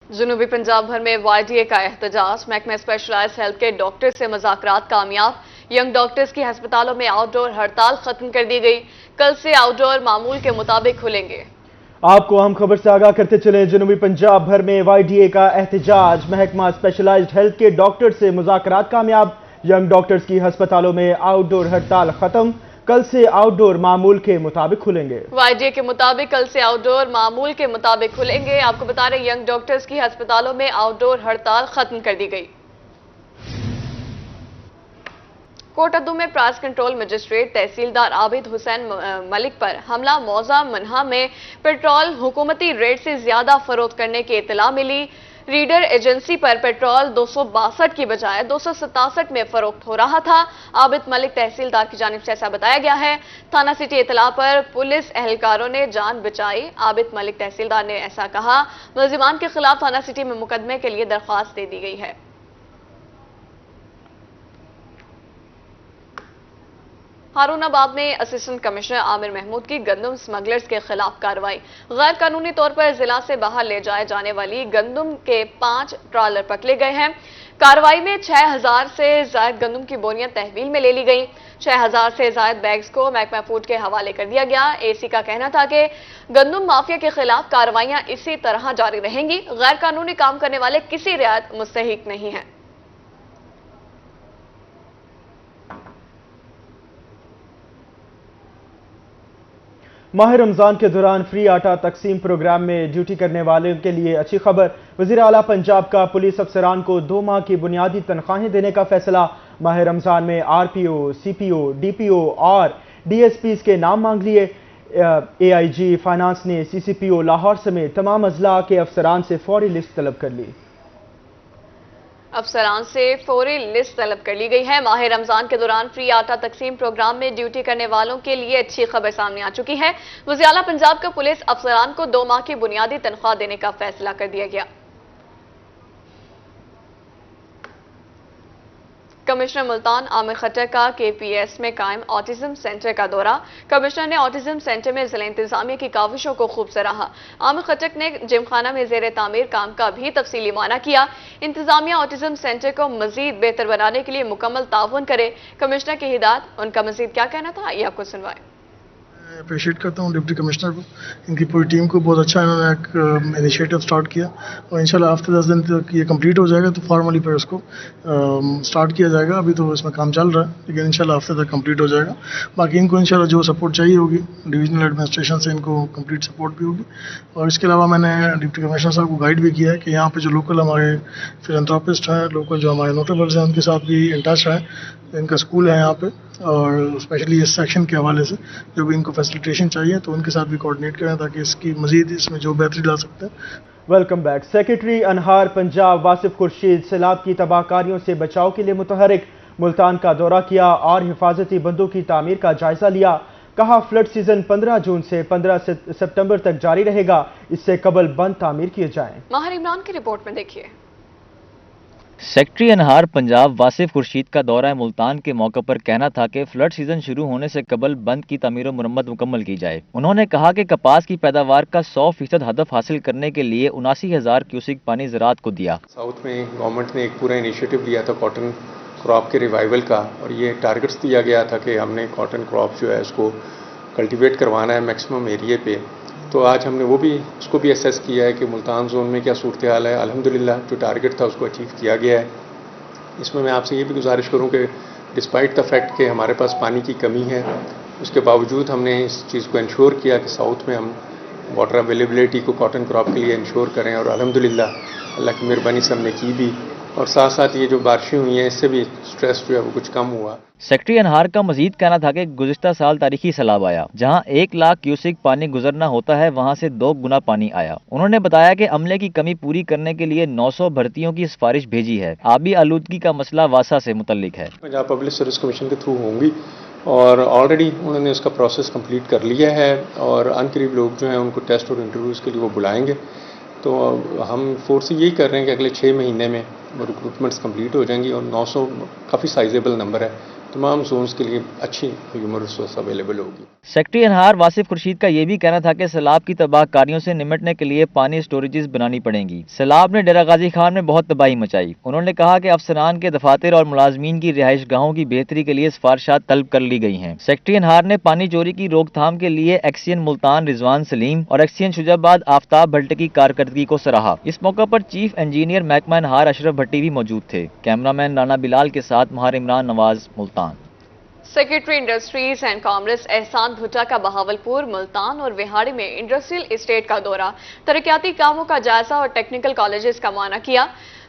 जनूबी पंजाब भर में YDA का एहतजाज। महकमे स्पेशलाइज हेल्थ के डॉक्टर से मुज़ाकरात कामयाब। यंग डॉक्टर्स की अस्पतालों में आउटडोर हड़ताल खत्म कर दी गई। कल से आउटडोर मामूल के मुताबिक खुलेंगे। आपको अहम खबर से आगाह करते चले। जनूबी पंजाब भर में YDA का एहतजाज। महकमा स्पेशलाइज्ड हेल्थ के डॉक्टर से मुज़ाकरात कामयाब। यंग डॉक्टर्स की अस्पतालों में आउटडोर हड़ताल खत्म। कल से आउटडोर मामूल के मुताबिक खुलेंगे। YDA के मुताबिक कल से आउटडोर मामूल के मुताबिक खुलेंगे। आपको बता रहे यंग डॉक्टर्स की अस्पतालों में आउटडोर हड़ताल खत्म कर दी गई। कोटद्दू में प्राइस कंट्रोल मजिस्ट्रेट तहसीलदार आबिद हुसैन मलिक पर हमला। मौजा मनहा में पेट्रोल हुकूमती रेट से ज्यादा फरोख्त करने की इत्तला मिली। रीडर एजेंसी पर पेट्रोल 262 की बजाय 267 में फरोख्त हो रहा था। आबिद मलिक तहसीलदार की जानिब से ऐसा बताया गया है। थाना सिटी इत्तला पर पुलिस एहलकारों ने जान बचाई। आबिद मलिक तहसीलदार ने ऐसा कहा। मुलजिमान के खिलाफ थाना सिटी में मुकदमे के लिए दरख्वास्त दे दी गई है। हारूनाबाद में असिस्टेंट कमिश्नर आमिर महमूद की गंदम स्मगलर्स के खिलाफ कार्रवाई। गैर कानूनी तौर पर जिला से बाहर ले जाए जाने वाली गंदम के 5 ट्रालर पकड़े गए हैं। कार्रवाई में 6000 से ज्यादा गंदम की बोरियां तहवील में ले ली गई। 6000 से ज्यादा बैग्स को महकमा फूड के हवाले कर दिया गया। एसी का कहना था कि गंदम माफिया के खिलाफ कार्रवाइयां इसी तरह जारी रहेंगी। गैर कानूनी काम करने वाले किसी रियायत मुस्तहिक नहीं है। माह रमजान के दौरान फ्री आटा तकसीम प्रोग्राम में ड्यूटी करने वालों के लिए अच्छी खबर। वज़ीर आला पंजाब का पुलिस अफसरान को 2 माह की बुनियादी तनख्वाहें देने का फैसला। माह रमजान में RPO, CPO, DPO और DSPs के नाम मांग लिए। AIG फाइनेंस ने CCPO लाहौर समेत तमाम अजला के अफसरान से फौरी लिस्ट तलब कर ली। अफसरान से फौरी लिस्ट तलब कर ली गई है। माह रमजान के दौरान फ्री आटा तकसीम प्रोग्राम में ड्यूटी करने वालों के लिए अच्छी खबर सामने आ चुकी है। वज़ीर आला पंजाब का पुलिस अफसरान को 2 माह की बुनियादी तनख्वाह देने का फैसला कर दिया गया। कमिश्नर मुल्तान आमिर खट्टर का KPS में कायम ऑटिज्म सेंटर का दौरा। कमिश्नर ने ऑटिज्म सेंटर में जिला इंतजामिया की काविशों को खूब सराहा। आमिर खट्टर ने जिमखाना में जेर तामीर काम का भी तफसीली मायना किया। इंतजामिया ऑटिज्म सेंटर को मजीद बेहतर बनाने के लिए मुकम्मल ताउन करे। कमिश्नर की हिदायत। उनका मजीद क्या कहना था, ये आपको सुनवाएं। अप्रिशिएट करता हूँ डिप्टी कमिश्नर को, इनकी पूरी टीम को। बहुत अच्छा इन्होंने एक इनिशिएटिव स्टार्ट किया और इंशाल्लाह आफ्टर 10 दिन तक ये कंप्लीट हो जाएगा तो फॉर्मली फिर उसको स्टार्ट किया जाएगा। अभी तो इसमें काम चल रहा है लेकिन इंशाल्लाह आफ्टर तक कंप्लीट हो जाएगा। बाकी इनको इंशाल्लाह जो सपोर्ट चाहिए होगी डिविजनल एडमिनिस्ट्रेशन से इनको कंप्लीट सपोर्ट भी होगी। और इसके अलावा मैंने डिप्टी कमिश्नर साहब को गाइड भी किया है कि यहाँ पर जो लोकल हमारे फिलैंथ्रोपिस्ट हैं, लोकल जो हमारे नोटेबल्स हैं, उनके साथ भी इन टच है। इनका स्कूल है यहाँ पे और स्पेशली इस सेक्शन के हवाले से जो भी इनको फैसिलिटेशन चाहिए तो उनके साथ भी कोऑर्डिनेट करें ताकि इसकी मजीद इसमें जो बेहतरी ला सकते हैं। Welcome back. सेक्रेटरी अनहार पंजाब वासिफ खुर्शीद सैलाब की तबाहकारियों से बचाव के लिए मुतहरिक। मुल्तान का दौरा किया और हिफाजती बंदों की तामीर का जायजा लिया। कहा फ्लड सीजन 15 जून से 15 सितंबर तक जारी रहेगा। इससे कबल बंद तामीर किए जाएं। माहिर इमरान की रिपोर्ट में देखिए। सेक्रेटरी अनहार पंजाब वासिफ खुर्शीद का दौरा मुल्तान के मौके पर कहना था कि फ्लड सीजन शुरू होने से कबल बंद की तामीर और मुरम्मत मुकम्मल की जाए। उन्होंने कहा कि कपास की पैदावार का 100% हदफ हासिल करने के लिए 79,000 क्यूसिक पानी ज़राअत को दिया। साउथ में गवर्नमेंट ने एक पूरा इनिशिएटिव लिया था कॉटन क्रॉप के रिवाइवल का और ये टारगेट्स दिया गया था कि हमने कॉटन क्रॉप जो है उसको कल्टिवेट करवाना है मैक्सिमम एरिया पे। तो आज हमने वो भी उसको भी असेस किया है कि मुल्तान जोन में क्या सूरत हाल है। अल्हम्दुलिल्लाह जो टारगेट था उसको अचीव किया गया है। इसमें मैं आपसे ये भी गुजारिश करूं कि डिस्पाइट द फैक्ट कि हमारे पास पानी की कमी है, उसके बावजूद हमने इस चीज़ को इंश्योर किया कि साउथ में हम वाटर अवेलेबिलिटी को कॉटन क्रॉप के लिए इंश्योर करें और अल्हम्दुलिल्लाह अल्लाह की मेहरबानी से हमने की भी। और साथ साथ ये जो बारिशें हुई हैं इससे भी स्ट्रेस जो है वो कुछ कम हुआ। सेक्रेटरी अनहार का मजीद कहना था कि गुज़िश्ता साल तारीखी सैलाब आया, जहां 1 लाख क्यूसिक पानी गुजरना होता है वहां से 2 गुना पानी आया। उन्होंने बताया कि अमले की कमी पूरी करने के लिए 900 भर्तियों की सिफारिश भेजी है। आबी आलूदगी का मसला वासा से मुतल्लिक है। पंजाब पब्लिक सर्विस कमीशन के थ्रू होंगी और ऑलरेडी उन्होंने उसका प्रोसेस कंप्लीट कर लिया है और अनकरीब लोग जो हैं उनको टेस्ट और इंटरव्यूज़ के लिए वो बुलाएंगे। तो हम फोर्स यही कर रहे हैं कि अगले 6 महीने में वो रिक्रूटमेंट्स कंप्लीट हो जाएंगी और 900 काफ़ी साइजेबल नंबर है, तमाम जोन्स के लिए अच्छी ह्यूमन रिसोर्स अवेलेबल होगी। सेक्रेटरी अनहार वासिफ खुर्शीद का ये भी कहना था कि सैलाब की तबाहकारियों से निमटने के लिए पानी स्टोरेजेस बनानी पड़ेंगी। सैलाब ने डेरा गाजी खान में बहुत तबाही मचाई। उन्होंने कहा कि अफसरान के दफातर और मुलाजमीन की रिहाइश गाहों की बेहतरी के लिए सिफारिशात तलब कर ली गई हैं। सेक्रेटरी अनहार ने पानी चोरी की रोकथाम के लिए एक्सियन मुल्तान रिजवान सलीम और एक्सियन शुजाबाद आफ्ताब भट्ट की कारकर्दगी को सराहा। इस मौके पर चीफ इंजीनियर महकमा अनहार अशरफ भट्टी भी मौजूद थे। कैमरामैन राना बिलाल के साथ Mahar Imran Nawaz, Multan. Secretary industries and commerce एहसान भुट्टा का बहावलपुर, मुल्तान और विहाड़ी में इंडस्ट्रियल एस्टेट का दौरा, तरक्याती कामों का जायजा और टेक्निकल कॉलेजेस का मुआयना किया।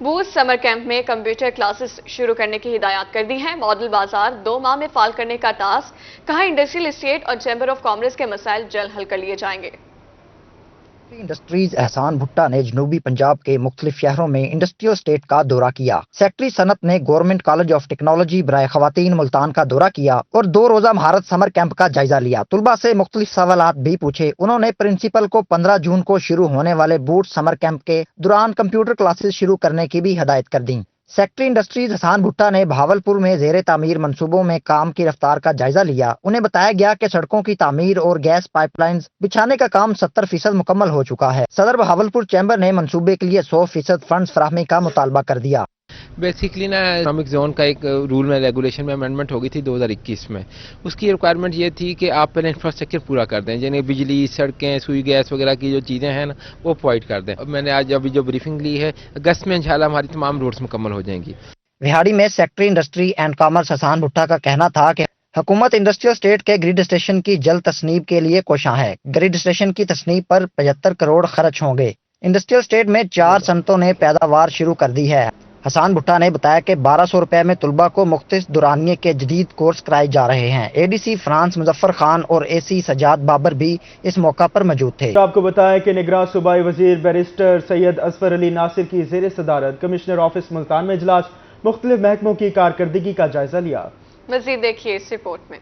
बूस्ट समर कैंप में कंप्यूटर क्लासेस शुरू करने की हिदायत कर दी हैं। मॉडल बाजार 2 माह में फाल करने का टास्क, कहा इंडस्ट्रियल एस्टेट और चैम्बर ऑफ कॉमर्स के मसाइल जल्द हल कर लिए जाएंगे। इंडस्ट्रीज एहसान भुट्टा ने जनूबी पंजाब के मुख्तलिफ शहरों में इंडस्ट्रियल स्टेट का दौरा किया। सेक्रेटरी सनत ने गवर्नमेंट कॉलेज ऑफ टेक्नोलॉजी बराए खवातीन मुल्तान का दौरा किया और 2 रोजा महारत समर कैंप का जायजा लिया। तुलबा से मुख्तलिफ सवालात भी पूछे। उन्होंने प्रिंसिपल को 15 जून को शुरू होने वाले बूट समर कैंप के दौरान कंप्यूटर क्लासेस शुरू करने की भी हिदायत कर दी। सेक्रेटरी इंडस्ट्रीज एहसान भुट्टा ने भावलपुर में जेर तामीर मंसूबों में काम की रफ्तार का जायजा लिया। उन्हें बताया गया कि सड़कों की तामीर और गैस पाइपलाइंस बिछाने का काम 70% मुकम्मल हो चुका है। सदर भावलपुर चैम्बर ने मंसूबे के लिए 100% फंड्स फराहमी का मुतालबा कर दिया। बेसिकली ना इकोनॉमिक जोन का एक रूल में रेगुलेशन में अमेंडमेंट हो गई थी 2021 में। उसकी रिक्वायरमेंट ये थी कि आप पहले इंफ्रास्ट्रक्चर पूरा कर दें, यानी बिजली, सड़कें, सुई गैस वगैरह की जो चीज़ें हैं ना वो प्रोवाइड कर दें। मैंने आज अभी जो ब्रीफिंग ली है, अगस्त में इंशाल्लाह हमारी तमाम रोड्स मुकम्मल हो जाएंगी। विहाड़ी में सेक्रेटरी इंडस्ट्री एंड कॉमर्स एहसान भुट्टा का कहना था कि हुकूमत इंडस्ट्रियल स्टेट के ग्रिड स्टेशन की जल्द तस्नीब के लिए कोशां है। ग्रिड स्टेशन की तस्नीब पर 75 करोड़ खर्च होंगे। इंडस्ट्रियल स्टेट में 4 सनतों ने पैदावार शुरू कर दी है। एहसान भुट्टा ने बताया कि 1200 रुपए में तुलबा को मुख्तलिफ दुरानिये के जदीद कोर्स कराए जा रहे हैं। एडीसी फ्रांस मुजफ्फर खान और एसी सजाद बाबर भी इस मौका पर मौजूद थे। आपको बताया कि निगरान सूबाई वजीर बैरिस्टर सैयद असफर अली नासिर की ज़ेर सदारत कमिश्नर ऑफिस मुल्तान में इजलास, मुख्तलिफ महकमों की कारकर्दगी का जायजा लिया। मज़ीद देखिए इस रिपोर्ट में।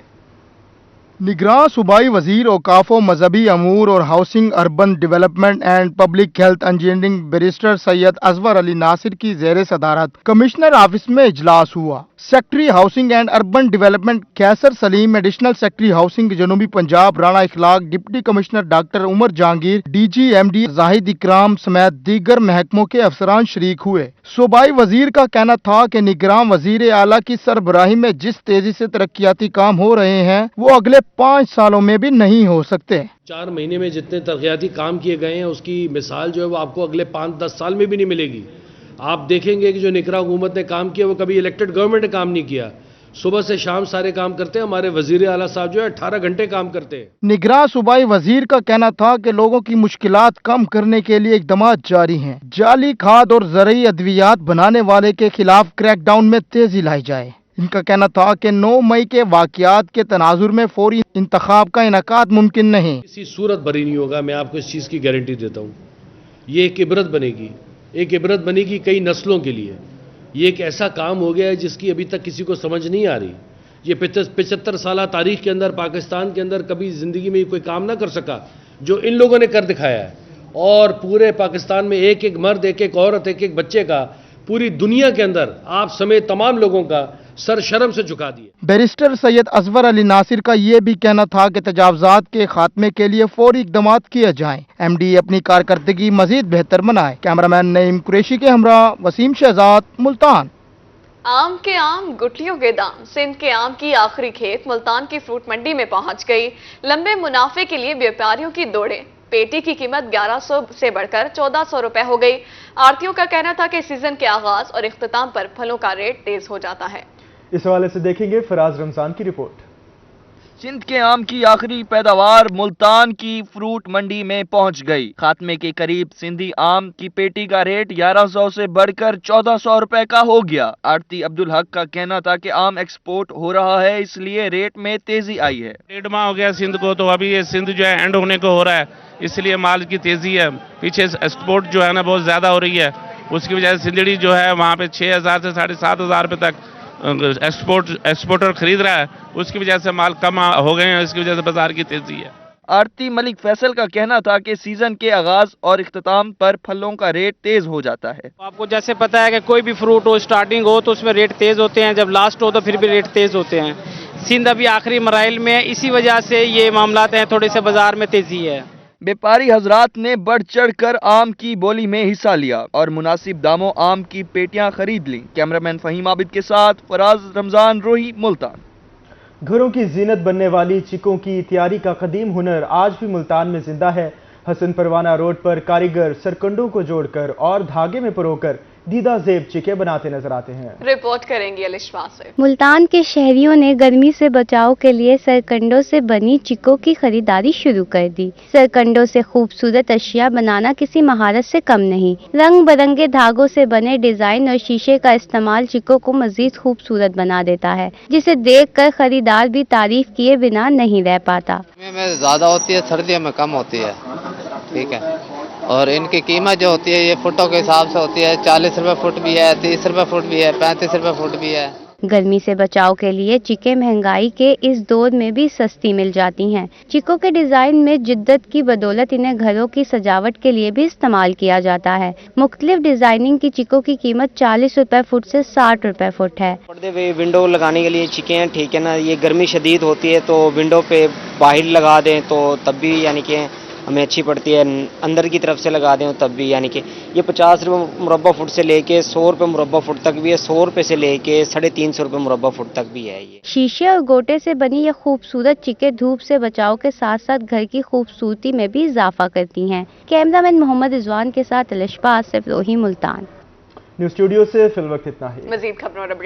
निगरान सूबाई वजीर औकाफ मजहबी अमूर और housing, urban development and public health engineering barrister Syed Asfar Ali Nasir की ज़ेर सदारत कमिश्नर ऑफिस में इजलास हुआ। Secretary housing and urban development Qaiser Saleem, additional secretary housing जनूबी Punjab Rana Ikhlaq, deputy commissioner doctor Umar Jahangir, DG MD Zahid Ikram समेत दीगर महकमों के अफसरान शरीक हुए। सूबाई वजीर का कहना था कि निगरान वजीर आला की सरबराही में जिस तेजी से तरक्याती काम हो रहे हैं वो अगले 5 सालों में भी नहीं हो सकते। 4 महीने में जितने तरक्याती काम किए गए हैं उसकी मिसाल जो है वो आपको अगले 5-10 साल में भी नहीं मिलेगी। आप देखेंगे कि जो निगरान हुकूमत ने काम किया वो कभी इलेक्टेड गवर्नमेंट ने काम नहीं किया। सुबह से शाम सारे काम करते हैं। हमारे वजीर आला साहब जो है 18 घंटे काम करते हैं। निगरान सूबाई वजीर का कहना था कि लोगों की मुश्किलात कम करने के लिए इकदाम जारी हैं। जाली खाद और ज़रूरी अद्वियात बनाने वाले के खिलाफ क्रैकडाउन में तेजी लाई जाए। इनका कहना था कि 9 मई के वाकयात के तनाजुर में फौरी इंतखाब का इनकाद मुमकिन नहीं। किसी सूरत भरी नहीं होगा, मैं आपको इस चीज़ की गारंटी देता हूँ। ये एक इबरत बनेगी, एक इबरत बनेगी कई नस्लों के लिए। ये एक ऐसा काम हो गया है जिसकी अभी तक किसी को समझ नहीं आ रही। ये 75 साल तारीख के अंदर पाकिस्तान के अंदर कभी ज़िंदगी में कोई काम ना कर सका जो इन लोगों ने कर दिखाया है। और पूरे पाकिस्तान में एक एक मर्द, एक एक औरत, एक एक बच्चे का, पूरी दुनिया के अंदर आप समेत तमाम लोगों का सर शर्म से झुका दिया। बैरिस्टर सैयद असफर अली नासिर का ये भी कहना था कि तजावजात के खात्मे के लिए फौरी इकदाम किए जाएं। एमडी अपनी कारकर्दगी मजीद बेहतर बनाए। कैमरामैन नईम कुरैशी के हमरा वसीम शहजाद, मुल्तान। आम के आम, गुठलियों के दाम। सिंध के आम की आखिरी खेत मुल्तान की फ्रूट मंडी में पहुंच गई। लंबे मुनाफे के लिए व्यापारियों की दौड़े। पेटी की कीमत 1100 से बढ़कर 1400 रुपए हो गई। आड़तियों का कहना था कि सीजन के आगाज और इख्तिताम पर फलों का रेट तेज हो जाता है। इस हवाले से देखेंगे फराज रमजान की रिपोर्ट। सिंध के आम की आखिरी पैदावार मुल्तान की फ्रूट मंडी में पहुंच गई। खात्मे के करीब सिंधी आम की पेटी का रेट 1100 से बढ़कर 1400 रुपए का हो गया। आड़ती अब्दुल हक का कहना था कि आम एक्सपोर्ट हो रहा है, इसलिए रेट में तेजी आई है। 1.5 माह हो गया सिंध को, तो अभी ये सिंध जो है एंड होने को हो रहा है, इसलिए माल की तेजी है। पीछे एक्सपोर्ट जो है ना बहुत ज्यादा हो रही है, उसकी वजह से सिंधड़ी जो है वहाँ पे 6000 से 7500 रुपए तक एक्सपोर्टर खरीद रहा है। उसकी वजह से माल कम हो गए हैं, इसकी वजह से बाजार की तेजी है। आरती मलिक फैसल का कहना था कि सीजन के आगाज और इख्तिताम पर फलों का रेट तेज हो जाता है। आपको जैसे पता है कि कोई भी फ्रूट हो, स्टार्टिंग हो तो उसमें रेट तेज होते हैं, जब लास्ट हो तो फिर भी रेट तेज होते हैं। सिंध अभी आखिरी मराइल में है, इसी वजह से ये मामलात हैं, थोड़े से बाजार में तेजी है। व्यापारी हजरात ने बढ़ चढ़ कर आम की बोली में हिस्सा लिया और मुनासिब दामों आम की पेटियां खरीद लीं। कैमरामैन फहीम आबिद के साथ फराज रमजान, रोही, मुल्तान। घरों की जीनत बनने वाली चिकों की तैयारी का कदीम हुनर आज भी मुल्तान में जिंदा है। हसन परवाना रोड पर कारीगर सरकंडों को जोड़कर और धागे में परोकर दीदा जेब चिके बनाते नजर आते हैं। रिपोर्ट करेंगी अलिशमा से। मुल्तान के शहरियों ने गर्मी से बचाव के लिए सरकंडों से बनी चिकों की खरीदारी शुरू कर दी। सरकंडों से खूबसूरत अशिया बनाना किसी महारत से कम नहीं। रंग बिरंगे धागों से बने डिजाइन और शीशे का इस्तेमाल चिकों को मजीद खूबसूरत बना देता है, जिसे देखकर खरीदार भी तारीफ किए बिना नहीं रह पाता। में ज्यादा होती है, सर्दियों में कम होती है, ठीक है। और इनकी कीमत जो होती है ये फुटों के हिसाब से होती है। 40 रुपए फुट भी है, 30 रुपए फुट भी है, 35 रुपए फुट भी है। गर्मी से बचाव के लिए चिके महंगाई के इस दौर में भी सस्ती मिल जाती हैं। चिकों के डिजाइन में जिद्दत की बदौलत इन्हें घरों की सजावट के लिए भी इस्तेमाल किया जाता है। मुख्तलिफ डिजाइनिंग की चिकों की कीमत 40 रुपए फुट से 60 रुपए फुट है। पर्दे पे विंडो लगाने के लिए चिके हैं, ठीक है ना। ये गर्मी शदीद होती है तो विंडो पे बाहर लगा दें तो तब भी यानी कि हमें अच्छी पड़ती है। अंदर की तरफ से लगा दें तब भी यानी कि ये 50 रुपये मुरब्बा फुट से लेके 100 रुपये मुरब्बा फुट तक भी है, 100 रुपये से लेके 350 रुपये मुरब्बा फुट तक भी है। ये शीशे और गोटे से बनी ये खूबसूरत चिके धूप से बचाव के साथ साथ घर की खूबसूरती में भी इजाफा करती हैं। कैमरामैन मोहम्मद रिजवान के साथ अलिशबा, आसिफ, रोही, मुल्तान। न्यूज़ स्टूडियो से फिल वक्त इतना ही। मजीद खबरों